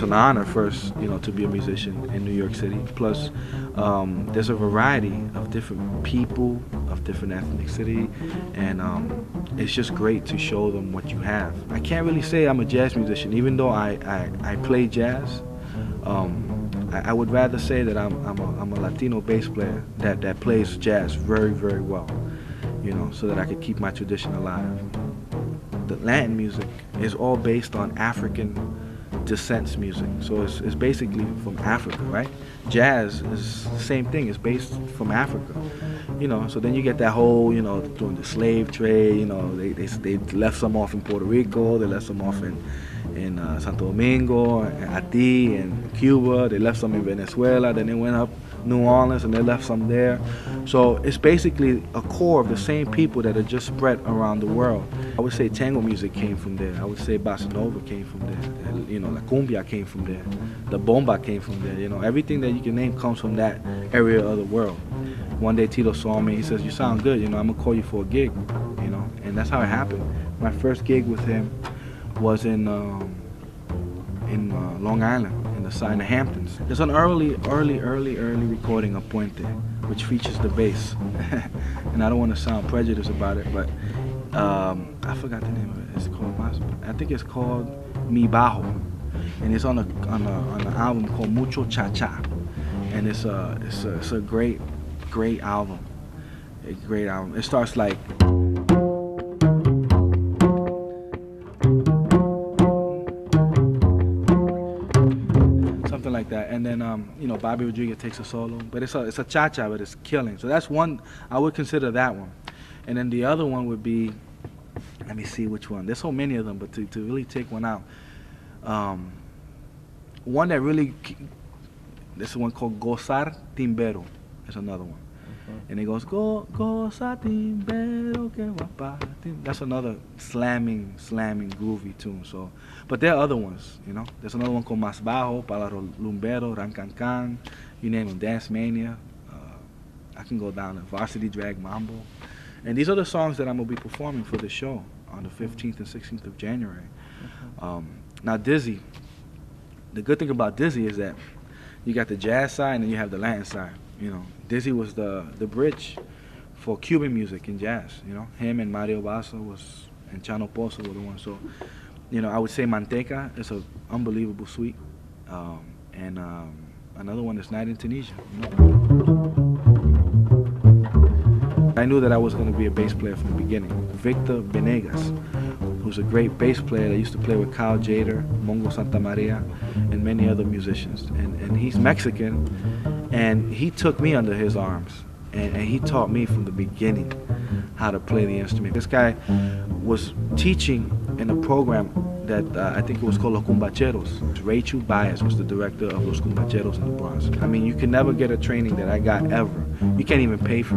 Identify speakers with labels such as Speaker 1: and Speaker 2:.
Speaker 1: an honor first, to be a musician in New York City. Plus, there's a variety of different people, of different ethnicity, and it's just great to show them what you have. I can't really say I'm a jazz musician, even though I play jazz. I would rather say that I'm a Latino bass player that plays jazz very, very well, so that I could keep my tradition alive. The Latin music is all based on African descent music, so it's basically from Africa, right? Jazz is the same thing, it's based from Africa, so then you get that whole, during the slave trade, they left some off in Puerto Rico, they left some off in Santo Domingo, and Haiti, and Cuba, they left some in Venezuela, then they went up New Orleans and they left some there. So it's basically a core of the same people that are just spread around the world. I would say tango music came from there. I would say bossa nova came from there. La cumbia came from there. The bomba came from there. Everything that you can name comes from that area of the world. One day Tito saw me, he says, "You sound good, I'm gonna call you for a gig," and that's how it happened. My first gig with him was in Long Island, in the Hamptons. There's an early recording of Puente, which features the bass. And I don't want to sound prejudiced about it, but I forgot the name of it. It's called, I think it's called Mi Bajo, and it's on an album called Mucho Cha Cha, and it's a great album. A great album. It starts like. Like that, and then Bobby Rodriguez takes a solo, but it's a cha-cha, but it's killing. So that's one, I would consider that one. And then the other one would be, let me see which one. There's so many of them, but to really take one out, one that really, this one called Gozar Timbero. That's another one. And it goes Goza Timbero que guapa. That's another slamming groovy tune. So, but there are other ones, There's another one called Más Bajo, Para Lumbero, Rancancan, you name them, Dance Mania. I can go down to Varsity Drag Mambo. And these are the songs that I'm gonna be performing for the show on the 15th and 16th of January. Now Dizzy, the good thing about Dizzy is that you got the jazz side and then you have the Latin side. Dizzy was the bridge for Cuban music and jazz. Him and Mario Basso and Chano Pozo were the ones. So, I would say Manteca is an unbelievable suite, and another one is Night in Tunisia. I knew that I was going to be a bass player from the beginning. Victor Venegas, who's a great bass player that used to play with Kyle Jader, Mongo Santamaria, and many other musicians. And he's Mexican, and he took me under his arms, and he taught me from the beginning how to play the instrument. This guy was teaching in a program that I think it was called Los Cumbacheros. Rachel Baez was the director of Los Cumbacheros in the Bronx. I mean, you can never get a training that I got ever. You can't even pay for it.